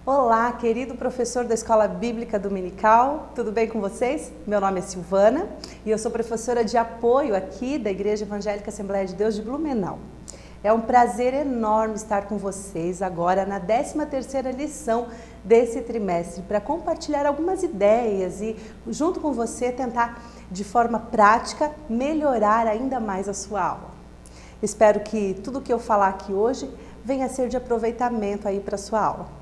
Olá, querido professor da Escola Bíblica Dominical, tudo bem com vocês? Meu nome é Silvana e eu sou professora de apoio aqui da Igreja Evangélica Assembleia de Deus de Blumenau. É um prazer enorme estar com vocês agora na 13ª lição desse trimestre para compartilhar algumas ideias e junto com você tentar de forma prática melhorar ainda mais a sua aula. Espero que tudo que eu falar aqui hoje venha a ser de aproveitamento aí para a sua aula.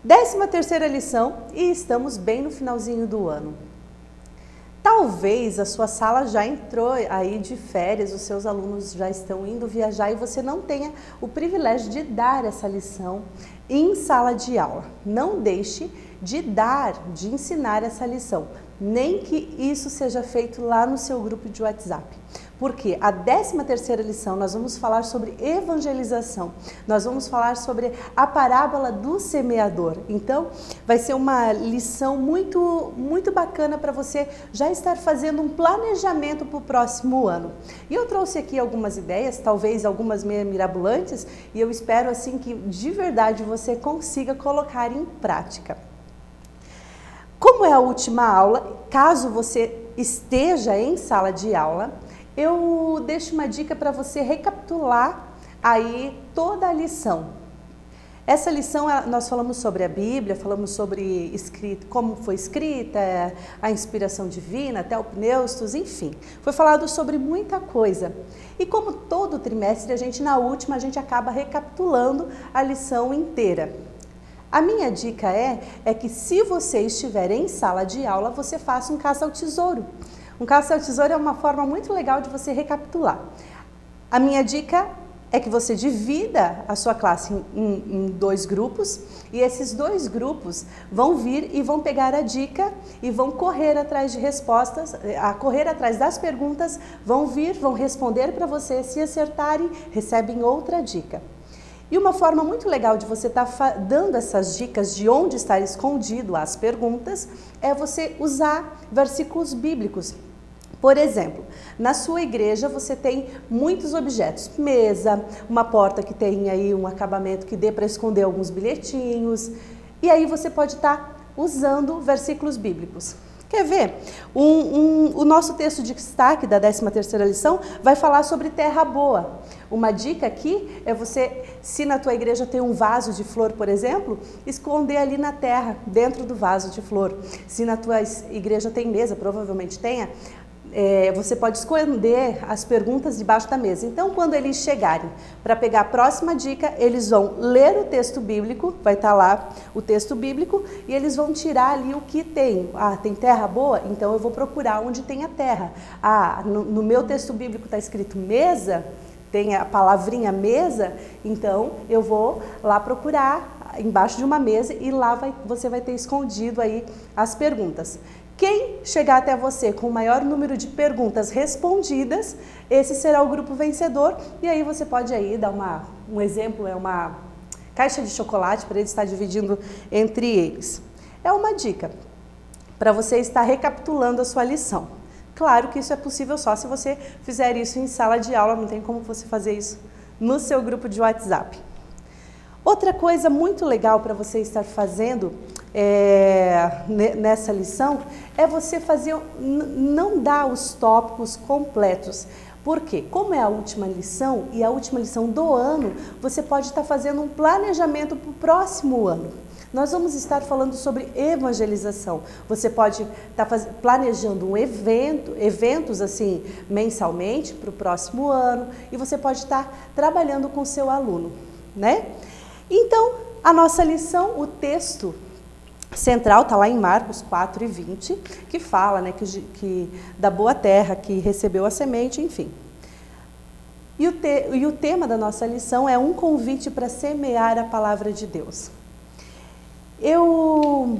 13ª lição e estamos bem no finalzinho do ano. Talvez a sua sala já entrou aí de férias, os seus alunos já estão indo viajar e você não tenha o privilégio de dar essa lição em sala de aula. Não deixe de ensinar essa lição, nem que isso seja feito lá no seu grupo de WhatsApp. Porque a 13ª lição nós vamos falar sobre evangelização, nós vamos falar sobre a parábola do semeador. Então, vai ser uma lição muito bacana para você já estar fazendo um planejamento para o próximo ano. E eu trouxe aqui algumas ideias, talvez algumas meio mirabolantes, e eu espero assim que de verdade você consiga colocar em prática. Como é a última aula, caso você esteja em sala de aula, eu deixo uma dica para você recapitular aí toda a lição. Essa lição nós falamos sobre a Bíblia, falamos sobre como foi escrita, a inspiração divina, até o Pneustos, enfim. Foi falado sobre muita coisa. E como todo trimestre, na última a gente acaba recapitulando a lição inteira. A minha dica é que se você estiver em sala de aula, você faça um caça ao tesouro. Um caça ao tesouro é uma forma muito legal de você recapitular. A minha dica é que você divida a sua classe em dois grupos e esses dois grupos vão vir e vão pegar a dica e vão correr atrás de respostas, correr atrás das perguntas, vão responder para você, se acertarem, recebem outra dica. E uma forma muito legal de você estar dando essas dicas de onde está escondido as perguntas é você usar versículos bíblicos. Por exemplo, na sua igreja você tem muitos objetos, mesa, uma porta que tem aí um acabamento que dê para esconder alguns bilhetinhos, e aí você pode estar usando versículos bíblicos. Quer ver? O nosso texto de destaque da 13ª lição vai falar sobre terra boa. Uma dica aqui é você, se na tua igreja tem um vaso de flor, por exemplo, esconder ali na terra, dentro do vaso de flor. Se na tua igreja tem mesa, provavelmente tenha, você pode esconder as perguntas debaixo da mesa. Então, quando eles chegarem para pegar a próxima dica, eles vão ler o texto bíblico, vai estar lá o texto bíblico, e eles vão tirar ali o que tem. Ah, tem terra boa? Então eu vou procurar onde tem a terra. Ah, no meu texto bíblico está escrito mesa, tem a palavrinha mesa, então eu vou lá procurar embaixo de uma mesa e lá você vai ter escondido aí as perguntas. Quem chegar até você com o maior número de perguntas respondidas, esse será o grupo vencedor. E aí você pode aí dar um exemplo, é uma caixa de chocolate para ele estar dividindo entre eles. É uma dica para você estar recapitulando a sua lição. Claro que isso é possível só se você fizer isso em sala de aula, não tem como você fazer isso no seu grupo de WhatsApp. Outra coisa muito legal para você estar fazendo nessa lição é você não dar os tópicos completos. Por quê? Como é a última lição e a última lição do ano, você pode estar fazendo um planejamento para o próximo ano. Nós vamos estar falando sobre evangelização. Você pode estar planejando eventos assim mensalmente para o próximo ano, e você pode estar trabalhando com seu aluno, né? Então, a nossa lição, o texto central está lá em Marcos 4:20, que fala, né, que da boa terra, que recebeu a semente, enfim. E o tema da nossa lição é um convite para semear a palavra de Deus. Eu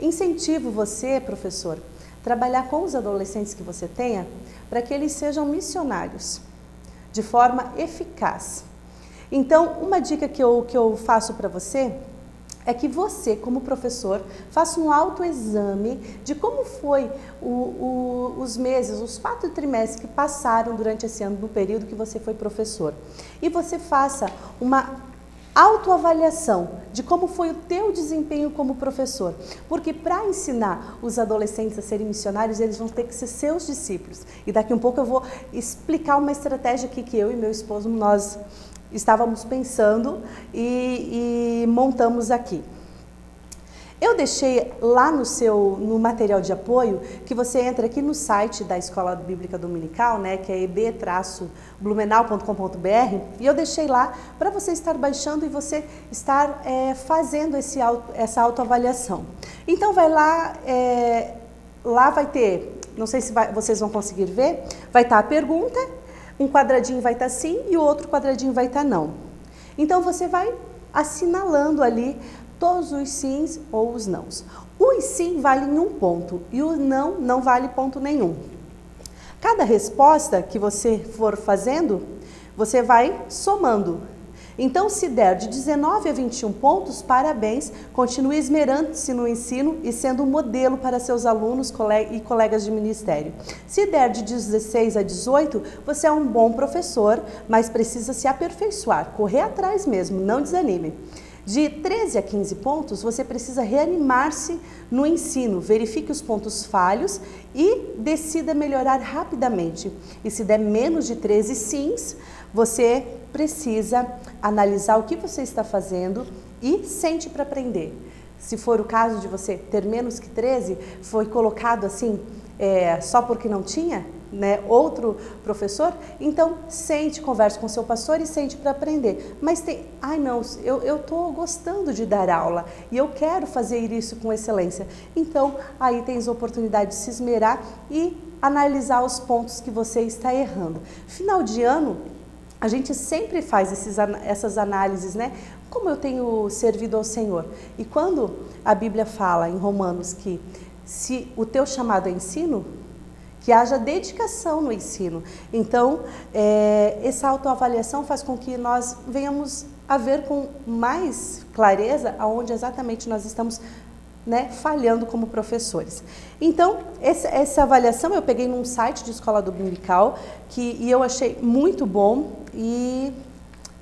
incentivo você, professor, a trabalhar com os adolescentes que você tenha, para que eles sejam missionários, de forma eficaz. Então, uma dica que eu faço para você é que você, como professor, faça um autoexame de como foi os meses, os 4 trimestres que passaram durante esse ano, no período que você foi professor. E você faça autoavaliação de como foi o teu desempenho como professor. Porque para ensinar os adolescentes a serem missionários, eles vão ter que ser seus discípulos. E daqui um pouco eu vou explicar uma estratégia aqui que eu e meu esposo, nós estávamos pensando e montamos aqui. Eu deixei lá no material de apoio, que você entra aqui no site da Escola Bíblica Dominical, né, que é eb-blumenau.com.br, e eu deixei lá para você estar baixando e você estar fazendo essa autoavaliação. Então vai lá, lá vai ter, não sei se vocês vão conseguir ver, vai estar a pergunta, um quadradinho vai estar sim e o outro quadradinho vai estar não. Então você vai assinalando ali todos os sims ou os nãos. Os sim valem 1 ponto e o não não vale ponto nenhum. Cada resposta que você for fazendo, você vai somando. Então, se der de 19 a 21 pontos, parabéns, continue esmerando-se no ensino e sendo um modelo para seus alunos e colegas de ministério. Se der de 16 a 18, você é um bom professor, mas precisa se aperfeiçoar, correr atrás mesmo, não desanime. De 13 a 15 pontos, você precisa reanimar-se no ensino, verifique os pontos falhos e decida melhorar rapidamente. E se der menos de 13 sims, você precisa analisar o que você está fazendo e sente para aprender. Se for o caso de você ter menos que 13, foi colocado assim só porque não tinha, né, outro professor, então sente, converse com seu pastor e sente para aprender. Mas tem, ai não, eu estou gostando de dar aula e eu quero fazer isso com excelência. Então aí tens a oportunidade de se esmerar e analisar os pontos que você está errando. Final de ano, a gente sempre faz essas análises, né? Como eu tenho servido ao Senhor? E quando a Bíblia fala em Romanos que se o teu chamado é ensino, que haja dedicação no ensino. Então, essa autoavaliação faz com que nós venhamos a ver com mais clareza aonde exatamente nós estamos, né, falhando como professores. Então, essa avaliação eu peguei num site de Escola Dominical e eu achei muito bom e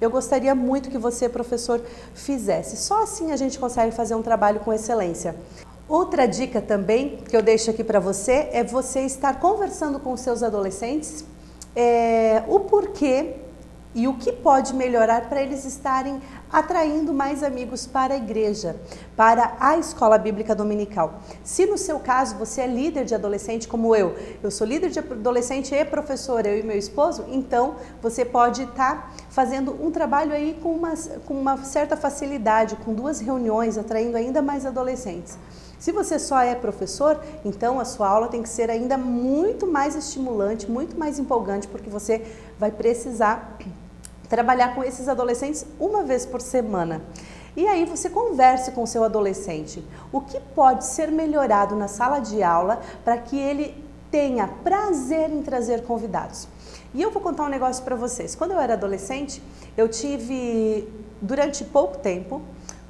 eu gostaria muito que você, professor, fizesse. Só assim a gente consegue fazer um trabalho com excelência. Outra dica também que eu deixo aqui para você é você estar conversando com os seus adolescentes o porquê e o que pode melhorar para eles estarem atraindo mais amigos para a igreja, para a Escola Bíblica Dominical. Se no seu caso você é líder de adolescente como eu sou líder de adolescente e professora, eu e meu esposo, então você pode estar fazendo um trabalho aí com uma certa facilidade, com 2 reuniões, atraindo ainda mais adolescentes. Se você só é professor, então a sua aula tem que ser ainda muito mais estimulante, muito mais empolgante, porque você vai precisar trabalhar com esses adolescentes uma vez por semana. E aí você converse com o seu adolescente. O que pode ser melhorado na sala de aula para que ele tenha prazer em trazer convidados? E eu vou contar um negócio para vocês. Quando eu era adolescente, eu tive, durante pouco tempo,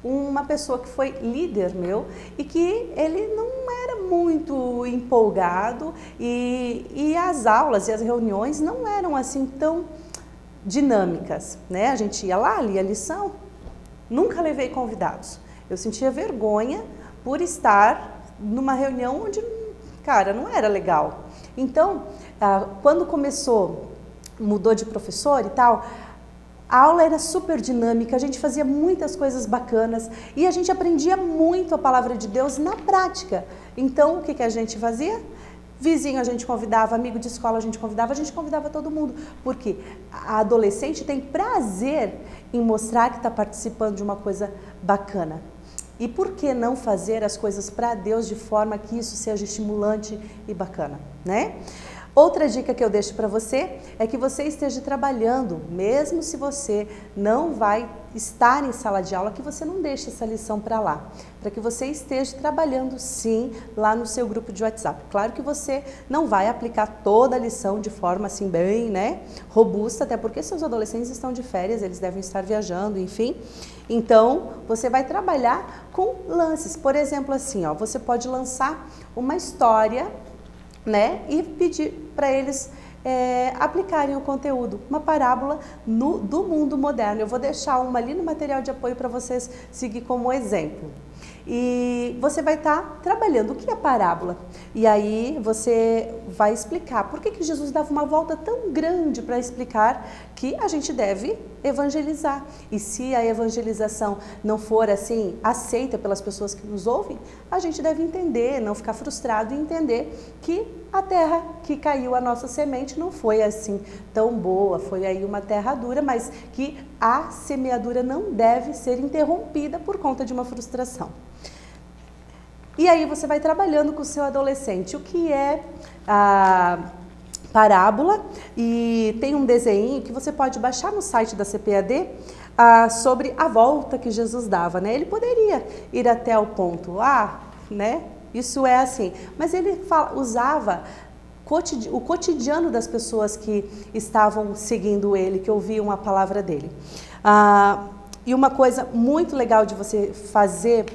uma pessoa que foi líder meu e que ele não era muito empolgado e as aulas e as reuniões não eram assim tão dinâmicas, né? A gente ia lá, lia a lição, nunca levei convidados. Eu sentia vergonha por estar numa reunião onde, cara, não era legal. Então, quando mudou de professor e tal, a aula era super dinâmica, a gente fazia muitas coisas bacanas e a gente aprendia muito a palavra de Deus na prática. Então, o que a gente fazia? Vizinho a gente convidava, amigo de escola a gente convidava todo mundo, porque a adolescente tem prazer em mostrar que está participando de uma coisa bacana. E por que não fazer as coisas para Deus de forma que isso seja estimulante e bacana, né? Outra dica que eu deixo para você é que você esteja trabalhando, mesmo se você não vai estar em sala de aula, que você não deixe essa lição para lá, para que você esteja trabalhando sim lá no seu grupo de WhatsApp. Claro que você não vai aplicar toda a lição de forma assim bem, né, robusta, até porque seus adolescentes estão de férias, eles devem estar viajando, enfim. Então, você vai trabalhar com lances. Por exemplo, assim, ó, você pode lançar uma história, né, e pedir para eles aplicarem o conteúdo, uma parábola do mundo moderno. Eu vou deixar uma ali no material de apoio para vocês seguir como exemplo. E você vai estar trabalhando o que é parábola. E aí você vai explicar por que Jesus dava uma volta tão grande para explicar que a gente deve evangelizar. E se a evangelização não for assim aceita pelas pessoas que nos ouvem, a gente deve entender, não ficar frustrado e entender que a terra que caiu a nossa semente não foi assim tão boa, foi aí uma terra dura, mas que a semeadura não deve ser interrompida por conta de uma frustração. E aí você vai trabalhando com o seu adolescente o que é a parábola, e tem um desenho que você pode baixar no site da CPAD sobre a volta que Jesus dava, né? Ele poderia ir até o ponto A, né? Isso é assim, mas ele usava o cotidiano das pessoas que estavam seguindo ele, que ouviam a palavra dele. E uma coisa muito legal de você fazer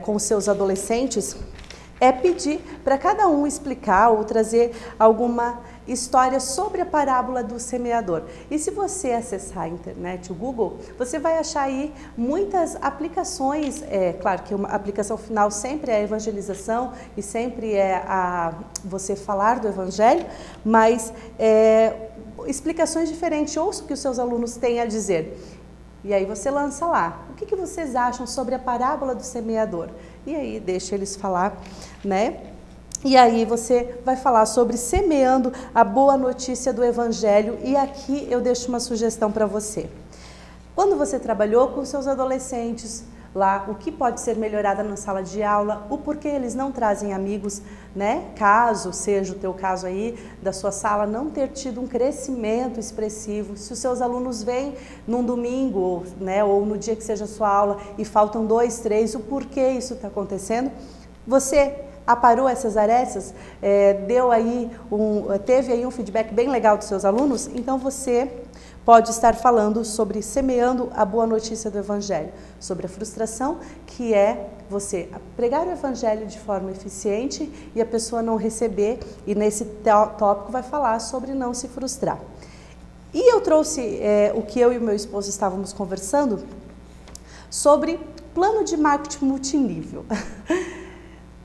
com os seus adolescentes é pedir para cada um explicar ou trazer alguma história sobre a parábola do semeador. E se você acessar a internet, o Google, você vai achar aí muitas aplicações. Claro que uma aplicação final sempre é a evangelização e sempre é você falar do evangelho, mas explicações diferentes. Ouça o que os seus alunos têm a dizer. E aí você lança lá, o que vocês acham sobre a parábola do semeador? E aí deixa eles falar, né? E aí você vai falar sobre semeando a boa notícia do evangelho, e aqui eu deixo uma sugestão para você. Quando você trabalhou com seus adolescentes lá, o que pode ser melhorado na sala de aula, o porquê eles não trazem amigos, né? Caso seja o teu caso aí, da sua sala não ter tido um crescimento expressivo, se os seus alunos vêm num domingo, né, ou no dia que seja a sua aula e faltam 2, 3, o porquê isso está acontecendo, você aparou essas arestas, teve aí um feedback bem legal dos seus alunos, então você pode estar falando sobre semeando a boa notícia do evangelho, sobre a frustração que é você pregar o evangelho de forma eficiente e a pessoa não receber, e nesse tópico vai falar sobre não se frustrar. E eu trouxe o que eu e o meu esposo estávamos conversando sobre plano de marketing multinível.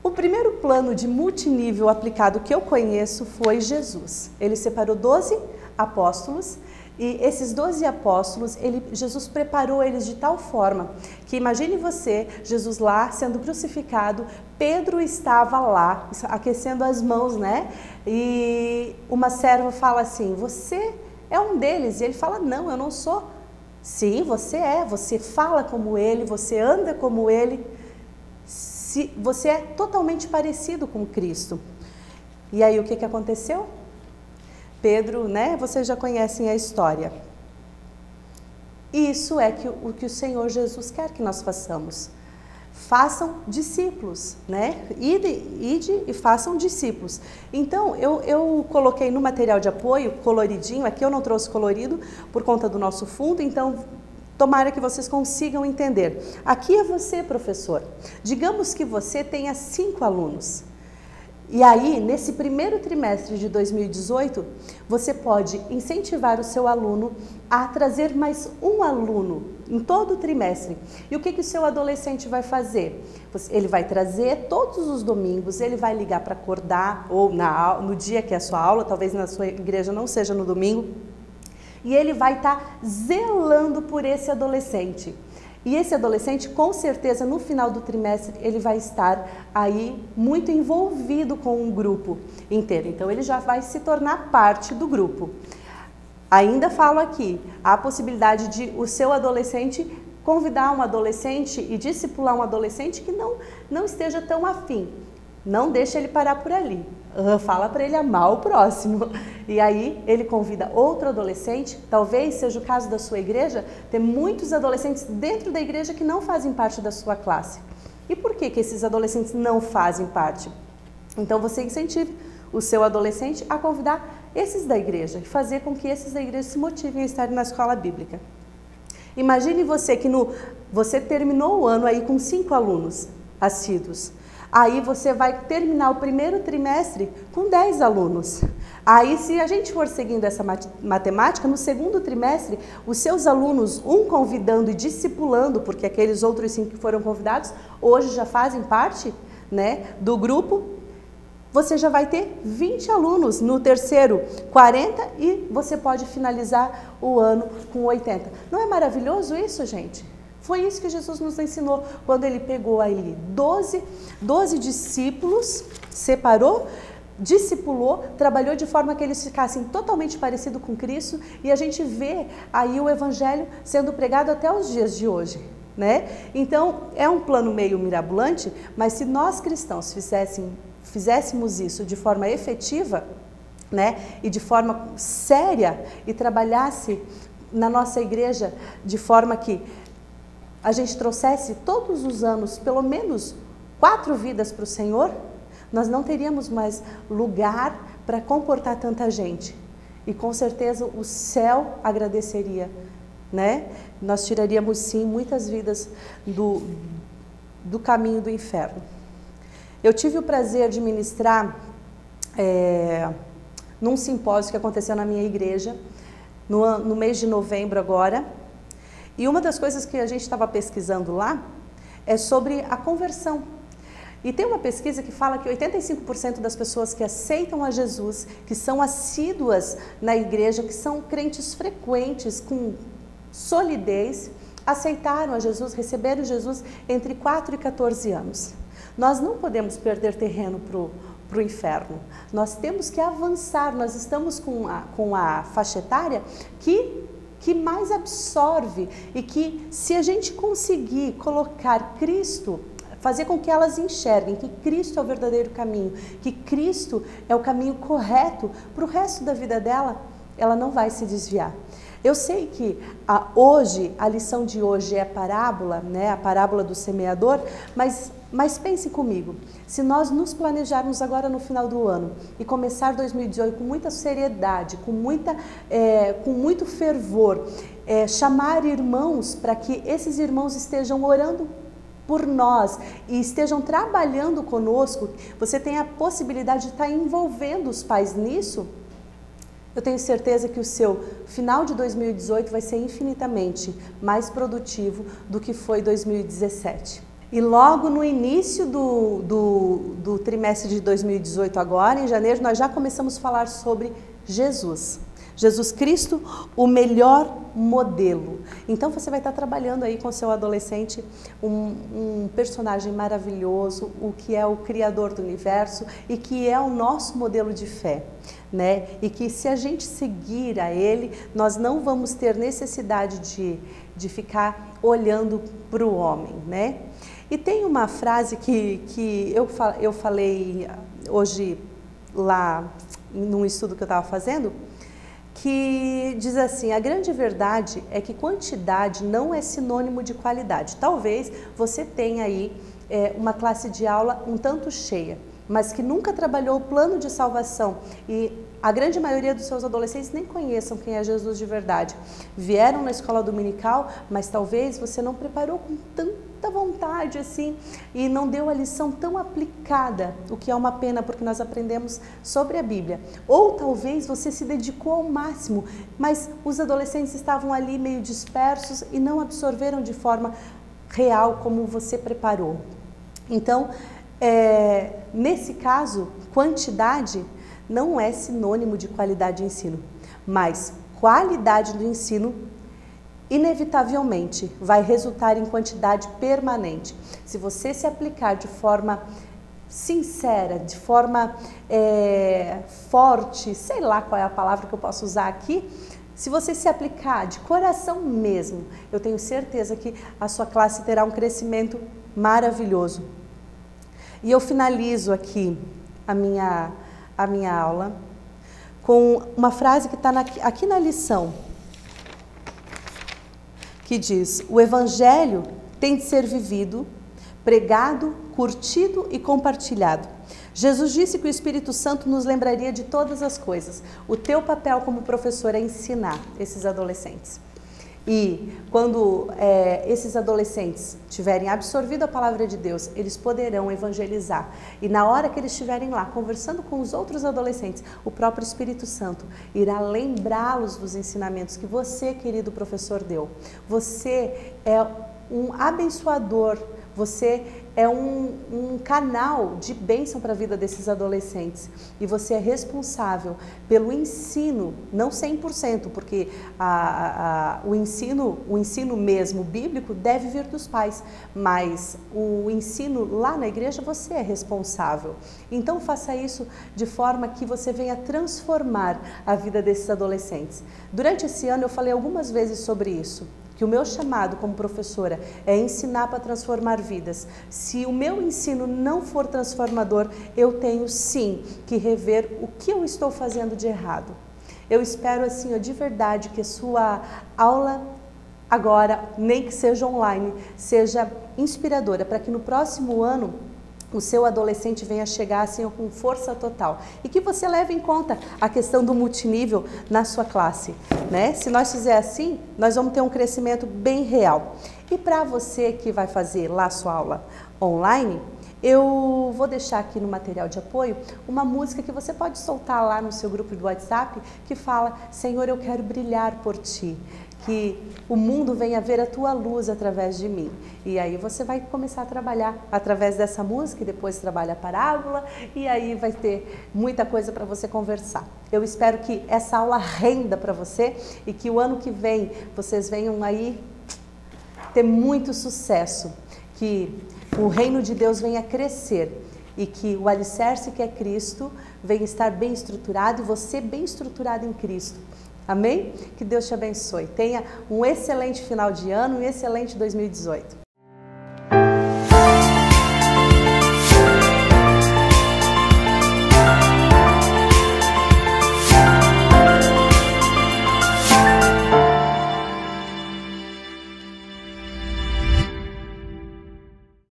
O primeiro plano de multinível aplicado que eu conheço foi Jesus. Ele separou 12 apóstolos, e esses 12 apóstolos, Jesus preparou eles de tal forma que, imagine você, Jesus lá sendo crucificado, Pedro estava lá aquecendo as mãos, né? E uma serva fala assim, você é um deles? E ele fala, não, eu não sou. Sim, você fala como ele, você anda como ele. Você é totalmente parecido com Cristo. E aí o que aconteceu? Pedro, né? Vocês já conhecem a história. Isso é o que o Senhor Jesus quer que nós façamos. Façam discípulos, né? Ide e façam discípulos. Então, eu coloquei no material de apoio, coloridinho, aqui eu não trouxe colorido por conta do nosso fundo, então tomara que vocês consigam entender. Aqui é você, professor. Digamos que você tenha 5 alunos. E aí, nesse primeiro trimestre de 2018, você pode incentivar o seu aluno a trazer mais um aluno em todo o trimestre. E o que o seu adolescente vai fazer? Ele vai trazer todos os domingos, ele vai ligar para acordar, ou no dia que é a sua aula, talvez na sua igreja não seja no domingo, e ele vai estar zelando por esse adolescente. E esse adolescente, com certeza, no final do trimestre, ele vai estar aí muito envolvido com um grupo inteiro. Então, ele já vai se tornar parte do grupo. Ainda falo aqui, há a possibilidade de o seu adolescente convidar um adolescente e discipular um adolescente que não esteja tão afim. Não deixa ele parar por ali. Fala para ele amar o próximo. E aí ele convida outro adolescente, talvez seja o caso da sua igreja, tem muitos adolescentes dentro da igreja que não fazem parte da sua classe. E por que esses adolescentes não fazem parte? Então você incentive o seu adolescente a convidar esses da igreja e fazer com que esses da igreja se motivem a estarem na escola bíblica. Imagine você que você terminou o ano aí com 5 alunos assíduos. Aí você vai terminar o primeiro trimestre com 10 alunos. Aí, se a gente for seguindo essa matemática, no segundo trimestre, os seus alunos, um convidando e discipulando, porque aqueles outros 5 que foram convidados, hoje já fazem parte, né, do grupo, você já vai ter 20 alunos. No terceiro, 40 e você pode finalizar o ano com 80. Não é maravilhoso isso, gente? Foi isso que Jesus nos ensinou quando ele pegou aí 12 discípulos, separou, discipulou, trabalhou de forma que eles ficassem totalmente parecidos com Cristo, e a gente vê aí o evangelho sendo pregado até os dias de hoje, né? Então, é um plano meio mirabolante, mas se nós cristãos fizéssemos isso de forma efetiva, né, e de forma séria, e trabalhasse na nossa igreja de forma que a gente trouxesse todos os anos pelo menos 4 vidas para o Senhor, nós não teríamos mais lugar para comportar tanta gente. E com certeza o céu agradeceria, né? Nós tiraríamos sim muitas vidas do caminho do inferno. Eu tive o prazer de ministrar num simpósio que aconteceu na minha igreja, no mês de novembro agora. E uma das coisas que a gente estava pesquisando lá é sobre a conversão. E tem uma pesquisa que fala que 85% das pessoas que aceitam a Jesus, que são assíduas na igreja, que são crentes frequentes, com solidez, aceitaram a Jesus, receberam Jesus entre 4 e 14 anos. Nós não podemos perder terreno para o inferno. Nós temos que avançar. Nós estamos com a faixa etária que mais absorve, e que, se a gente conseguir colocar Cristo, fazer com que elas enxerguem que Cristo é o verdadeiro caminho, que Cristo é o caminho correto para o resto da vida dela, ela não vai se desviar. Eu sei que hoje, a lição de hoje é a parábola, né, a parábola do semeador, mas pense comigo, se nós nos planejarmos agora no final do ano e começar 2018 com muita seriedade, com muito fervor, chamar irmãos para que esses irmãos estejam orando por nós e estejam trabalhando conosco, você tem a possibilidade de estar envolvendo os pais nisso. Eu tenho certeza que o seu final de 2018 vai ser infinitamente mais produtivo do que foi 2017. E logo no início do trimestre de 2018 agora, em janeiro, nós já começamos a falar sobre Jesus. Jesus Cristo, o melhor modelo. Então você vai estar trabalhando aí com seu adolescente um personagem maravilhoso, o que é o Criador do Universo e que é o nosso modelo de fé, né? E que, se a gente seguir a ele, nós não vamos ter necessidade de ficar olhando para o homem, né? E tem uma frase que eu falei hoje lá num estudo que eu estava fazendo, que diz assim: a grande verdade é que quantidade não é sinônimo de qualidade. Talvez você tenha aí uma classe de aula um tanto cheia, mas que nunca trabalhou o plano de salvação, e a grande maioria dos seus adolescentes nem conheçam quem é Jesus de verdade. Vieram na escola dominical, mas talvez você não preparou com tanta vontade assim e não deu a lição tão aplicada, o que é uma pena, porque nós aprendemos sobre a Bíblia. Ou talvez você se dedicou ao máximo, mas os adolescentes estavam ali meio dispersos e não absorveram de forma real como você preparou. Então, nesse caso, quantidade não é sinônimo de qualidade de ensino, mas qualidade do ensino inevitavelmente vai resultar em quantidade permanente. Se você se aplicar de forma sincera, de forma forte, sei lá qual é a palavra que eu posso usar aqui, se você se aplicar de coração mesmo, eu tenho certeza que a sua classe terá um crescimento maravilhoso. E eu finalizo aqui a minha aula com uma frase que está aqui na lição, que diz: o Evangelho tem de ser vivido, pregado, curtido e compartilhado. Jesus disse que o Espírito Santo nos lembraria de todas as coisas. O teu papel como professor é ensinar esses adolescentes. E quando esses adolescentes tiverem absorvido a palavra de Deus, eles poderão evangelizar. E na hora que eles estiverem lá conversando com os outros adolescentes, o próprio Espírito Santo irá lembrá-los dos ensinamentos que você, querido professor, deu. Você é um abençoador, você é um canal de bênção para a vida desses adolescentes. E você é responsável pelo ensino, não 100%, porque o ensino mesmo bíblico deve vir dos pais, mas o ensino lá na igreja você é responsável. Então faça isso de forma que você venha transformar a vida desses adolescentes. Durante esse ano eu falei algumas vezes sobre isso, que o meu chamado como professora é ensinar para transformar vidas. Se o meu ensino não for transformador, eu tenho sim que rever o que eu estou fazendo de errado. Eu espero assim, de verdade, que a sua aula agora, nem que seja online, seja inspiradora, para que no próximo ano o seu adolescente venha chegar assim com força total e que você leve em conta a questão do multinível na sua classe, né? Se nós fizer assim, nós vamos ter um crescimento bem real. E para você que vai fazer lá a sua aula online, eu vou deixar aqui no material de apoio uma música que você pode soltar lá no seu grupo do WhatsApp que fala: Senhor, eu quero brilhar por Ti, que o mundo venha ver a Tua luz através de mim. E aí você vai começar a trabalhar através dessa música e depois trabalha a parábola e aí vai ter muita coisa para você conversar. Eu espero que essa aula renda para você e que o ano que vem vocês venham aí ter muito sucesso, que o reino de Deus venha crescer e que o alicerce que é Cristo venha estar bem estruturado e você bem estruturado em Cristo. Amém? Que Deus te abençoe. Tenha um excelente final de ano e um excelente 2018.